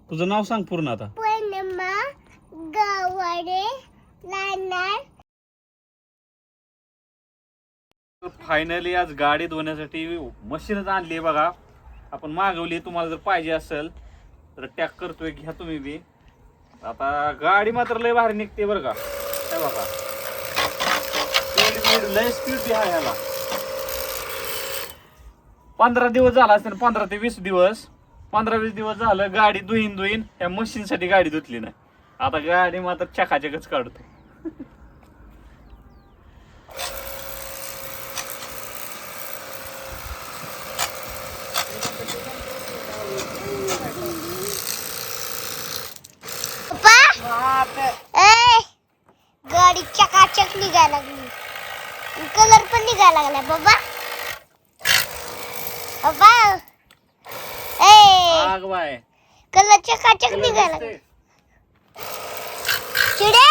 तुझं नाव सांग पूर्ण आता. फायनली आज गाडी धुण्यासाठी मशीनच आणली बघा. आपण मागवली. तुम्हाला जर पाहिजे असेल तर टॅग करतोय, घ्या तुम्ही बी. आता गाडी मात्र लय भारी निघते बरं का. हे बघा स्पीड लय स्पीड बी आहे ह्याला. 15 दिवस झाला असेल, 15 ते 20 दिवस. 15-20 दिवस झालं गाडी धुईन त्या मशीन साठी गाडी धुतली नाही. आता गाडी मात्र चकाचकच काढतो. गाडी चकाचक निघायला लागली. कलर पण निघायला लागला बाबा. बाबा कलर चकाचक निघायला लागला. चिडे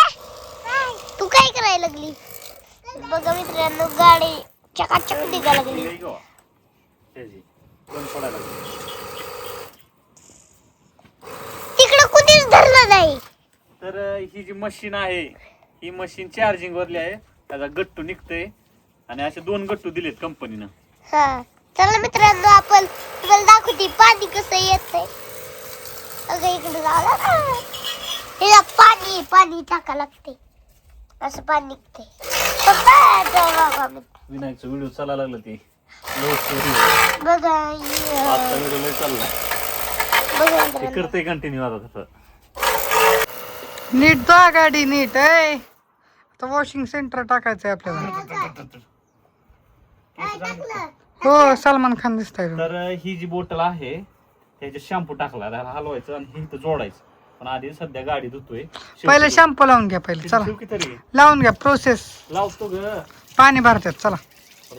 तू काय करायला लागली? बघा मित्रांनो गाडी चकाचक निघायला लागली. तिकडे कुठेच धरलं नाही. तर ही जी मशीन आहे ही मशीन चार्जिंग वरली आहे. त्याचा गट्टू निघतोय आणि असे 2 गट्टू दिलेत कंपनीनं. हा चला मित्रांनो आपण तुम्हाला दाखवते पाणी कसं येतंय. अगं इकडे जाऊ ना. हे पाणी पाणी टाका लागते. असं पाणी निघते. विनायकचा व्हिडिओ चालायला लागला ते बघा ते करते कंटिन्यू. आता तसं नीट जा गाडी नीट आहे. आता वॉशिंग सेंटर टाकायचंय आपल्याला. हो सलमान खान दिसतंय. तर ही जी बोटल आहे त्याच्यात शॅम्पू टाकला, त्याला हलवायचं आणि हे इथं जोडायचं. पण आधी सध्या गाडी धुतोय. पहिले शॅम्पू लावून घ्या. पहिले चला तरी लावून घ्या. प्रोसेस लावतो ग. पाणी भरतात. चला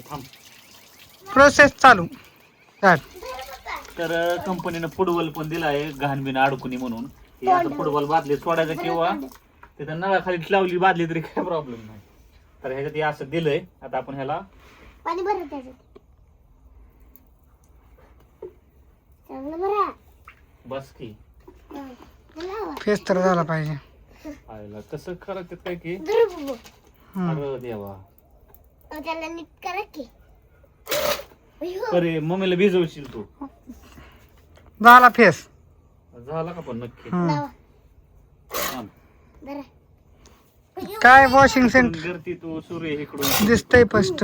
थांब. प्रोसेस चालू. तर कंपनीनं फुटबॉल पण दिला आहे घाण बिन अडकुनी म्हणून. हे आता फुटबॉल बादली सोडायचं किंवा तिथं नळाखाली लावली बादली तरी काय प्रॉब्लेम नाही. तर ह्याच्यात हे असं दिलंय. आता आपण ह्याला पाणी भरत त्याच्यात चांगलं भरा. बस की फेस तर झाला पाहिजे. आयला कसं करायचं काय की. हम्म. अरे देवा. त्याला नीट करा की. अरे मम्मीला भिजवशील तू. झाला फेस. झाला का पण नक्की. हम्म. थांब. काय वॉशिंग सेंटर करती तू सूर्य इकडून दिसतंय स्पष्ट.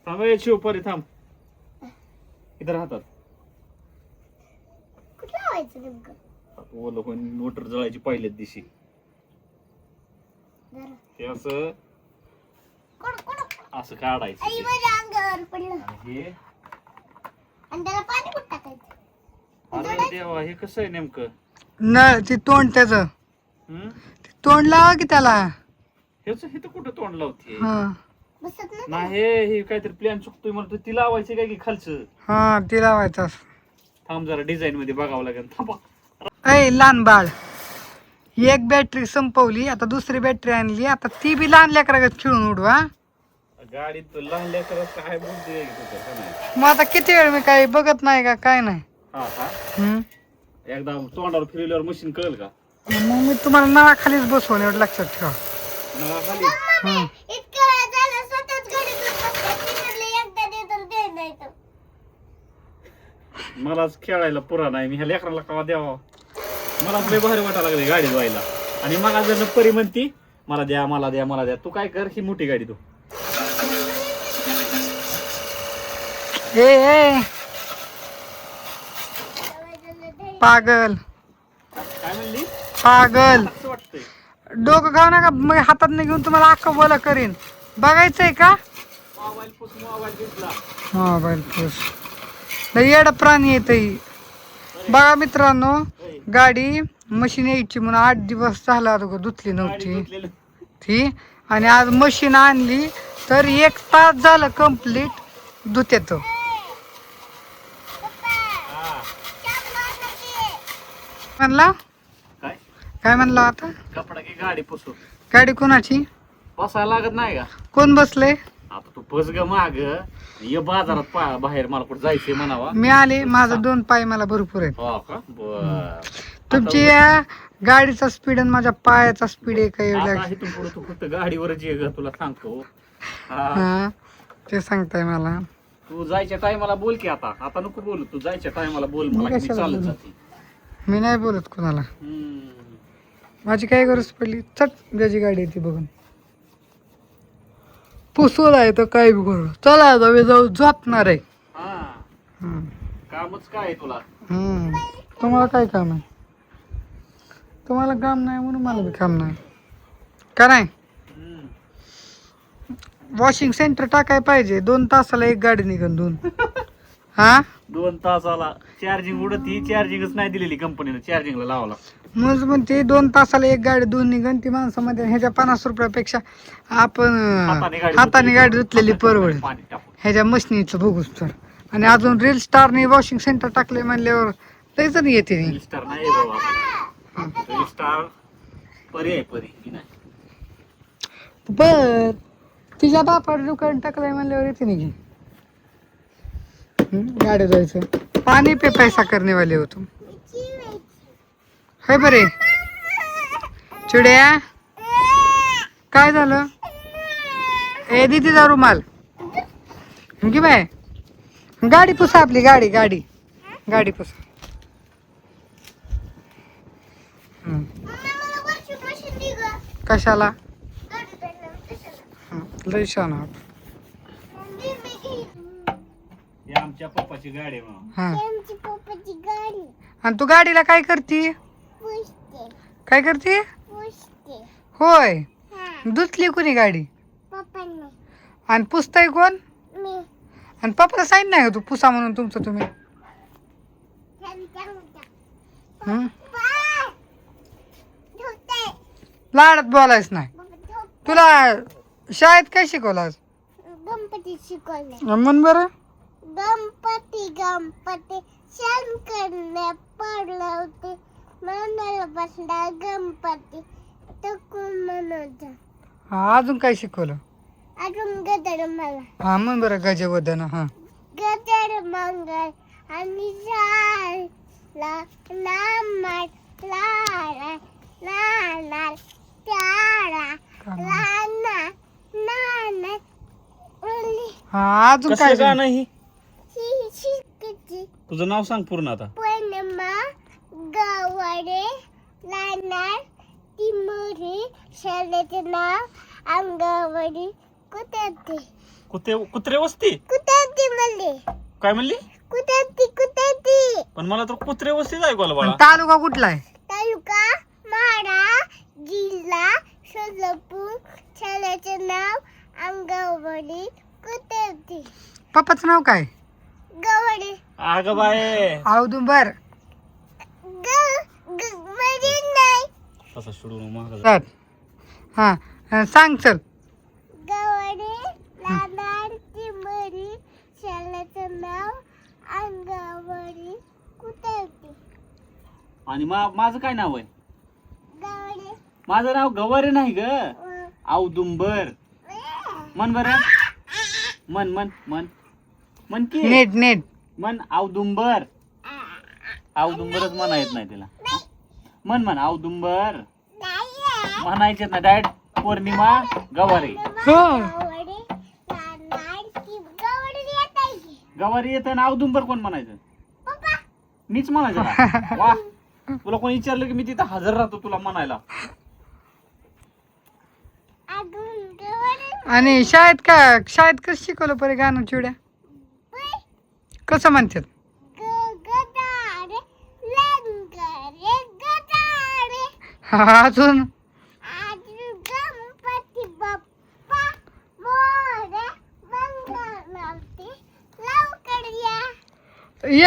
थांब ए शिव परी थांब. इथं राहतात. कुठं लावायचं नेमकं? लोक मोटर जळायची पहिल्याच दिवशी. ते असं असं काढायचं आई ते. माझ्या अंगावर पडलं. आणि हे आणि त्याला पाणी कुठं टाकायचं? अरे देवा हे कसं आहे नेमकं. नळ ती तोंड त्याच हम्म तोंड लावा की त्याला. ह्याच हे तर कुठं तोंड लावते. हा बसत नाही. नाही हे काहीतरी प्लॅन चुकतोय मला. ती लावायची काय की खालचं. हा ती लावायचं. थांब जरा डिझाईन मध्ये बघावं लागेल. थांबा. ऐ लहान बाळ एक बॅटरी संपवली. आता दुसरी बॅटरी आणली. आता ती बी लहान लेकरागत खेळून उडवा. गाडीत लहान लेकरं काय बोलते. मग आता किती वेळ मी काही बघत नाही का काय नाही. हा हा हम्म. एकदा तोंडावर फिरल्यावर मशीन कळेल का. मग मी तुम्हाला नळाखालीच बसवून एवढं लक्षात ठेवा. खाली हम्म. इतकं वेळ झालं स्वतःच गाडीत बसतात. ती म्हणली एकदा दे तर दे नाही तर. मलाच खेळायला पुरा नाही. मी ह्या लेकराला कवा द्यावा. मला लय भारी वाटायला लागली गाडी धुवायला. आणि मला जर परी म्हणती मला द्या मला द्या मला द्या. तू काय कर ही मोठी गाडी तू. ए पागल काय म्हणली. पागल असं वाटतंय. डोकं खाऊ नका. मग हातात नाही घेऊन तुम्हाला अख्खं बोला करीन. बघायचंय का मोबाईल पुस मोबाईल घेतला. मोबाईल पुस लय येडा प्राणी येत. बघा मित्रांनो गाडी मशीन यायची म्हणून 8 दिवस झाला धुतली नव्हती ती. आणि आज मशीन आणली तर 1 तास झालं कंप्लीट धुत्यात. म्हणला काय काय म्हणला आता. कपडा की गाडी पुसू. गाडी कोणाची बसायला लागत नाही का. कोण बसले. आता तू बस ग माग ये बाजारात बाहेर मला कुठं जायचंय म्हणावा. मी आले, माझा 2 पाय मला भरपूर आहेत. हो का बर. तुमची या गाडीचा स्पीड आणि माझ्या पायाचा स्पीड आहे काय एवढा? आता इथून पुढे तू फक्त गाडीवरच ये ग तुला सांगतो. हा. हा ते सांगताय मला. तू जायच्या टायमाला बोल की आता आता नको बोलू. तू जायच्या टायमाला बोल मला की मी कशाला चालत बोलू? जाते. मी नाही बोलत कोणाला. हम्म. माझी काय गरज पडली? चट त्याची गाडी येते बघून. पुसून आहे तर काय बी करू. चला आता मी जाऊ झोपणार आहे. हा हम्म. कामच काय आहे तुला? तुम्हाला काय काम आहे? तुम्हाला काम नाही म्हणून मला बी काम नाही का नाही? हम्म. वॉशिंग सेंटर टाकाय पाहिजे. 2 तासाला एक गाडी निघन 2. हा 2 तासाला चार्जिंग उडत ही चार्जिंगच नाही दिलेली कंपनीनं चार्जिंगला लावायला. मग म्हणते 2 तासाला एक गाडी 2 निघन. ती माणसामध्ये ह्याच्या 50 रुपयापेक्षा आपण हाताने गाडी धुतलेली परवडेल पाणी टाकून. ह्याच्या मशनीचं बघूच तर. आणि अजून रील स्टारने वॉशिंग सेंटर टाकले म्हणल्यावर लई जण येते रील स्टार नाही बाबा. रील स्टार पर्याय परी नाही. बर तिच्या बापाने दुकान टाकलंय म्हणल्यावर येते नाही की. गाडी जायचं पाणी पे पैसा करणे वाले हो तुम. है बरे चिड्या काय झालं? ए दीदीचा रुमाल घे बाय. गाडी पुसा आपली गाडी गाडी गाडी पुसा. कशाला? लय छान आहात. ही आमच्या पप्पाची गाडी आहे म्हणून. हा आणि तू गाडीला काय करती? काय करते? होय धुतली कोणी गाडी? आणि पुसताय कोण? आणि पप्पाला सांगितलं नाही का तू पुसा म्हणून तुमचं तुम्ही? हं? लाडात बोलायच नाही. तुला शाळेत काय शिकवलं? गणपती शिकवले. म्हण बरं. गणपती गणपती सण करणे पडले होते म्हणायला बसला गणपती तो कोण म्हणत. हा अजून काय शिकवलं? अजून गदर मला हा म्हण बरं गजवदन. हा गदर मंगल आणि झाला नामार लाला नानार त्याला लाना नाना ओली हा अजून काय? कसलं गाणं ही? शिकची तुझं नाव सांग पूर्ण आता. पनमा गवडे लानार तिमुरी शाळेचे नाव अंगवडी कुठे कुत्रे वस्ती कुठे म्हणले काय म्हणली? कुठे पण मला तर कुत्रे वस्तीच ऐकवलं बाळा. तालुका कुठला आहे? तालुका माडा जिल्हा सोलापूर शाळेचे नाव अंगवडी कुठे पप्पाचं नाव काय? गवडे अगं बाय औदुंबर. म्हणजे नाही तसा सोडून महाग चल हा सांग चल. गवडे लानार तिमुरी शाळेचं नाव अंगवडी कुठे होती. आणि माझं काय नाव आहे? गवडे माझं नाव गवारे नाही ग औदुंबर. मन बर मन मन मन मन की नेट नेट मन औदुंबर. औदुंबरच म्हणा येत नाही तिला. मन मन औदुंबर म्हणायचे ना डायरेक्ट पौर्णिमा गवारे. हो गवडे लानार गवडे येत आहे गवारी येत ना औदुंबर कोण म्हणायचं? पप्पा मीच म्हणायचं ना. वा तुला कोणी विचारलं की मी तिथं हजर राहतो तुला म्हणायला. अजून गवडे आणि शाळेत कसं शिकवलं परे गाणं चिवड्या? कसं म्हणतात? गदारे लंगरे गदारे हा, अजून अजून गणपती बाप्पा मोरे मंगळावती लवकर या.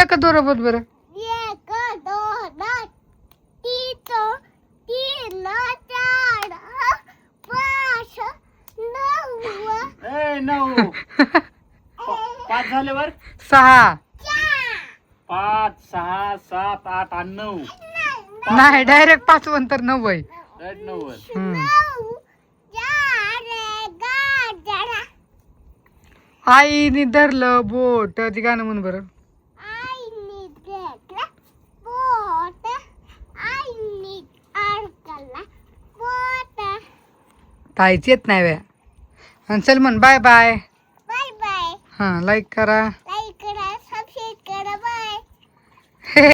एक दोरबत बरं. एक दोन तीन चार पाच 9 9 5 झाल्यावर 6 5 6 7 8 आणि 9 नाही डायरेक्ट 5 नंतर 9 आहे. 9 हम्म. 9 चार गाजरा आईने धरलं बोट ती गाणं म्हण बरं. आईने घेतला बोट, आईने अडकला बोट. ताईच येत नाही व्या. आणि चल म्हण बाय बाय. Bye bye. हां लाईक करा.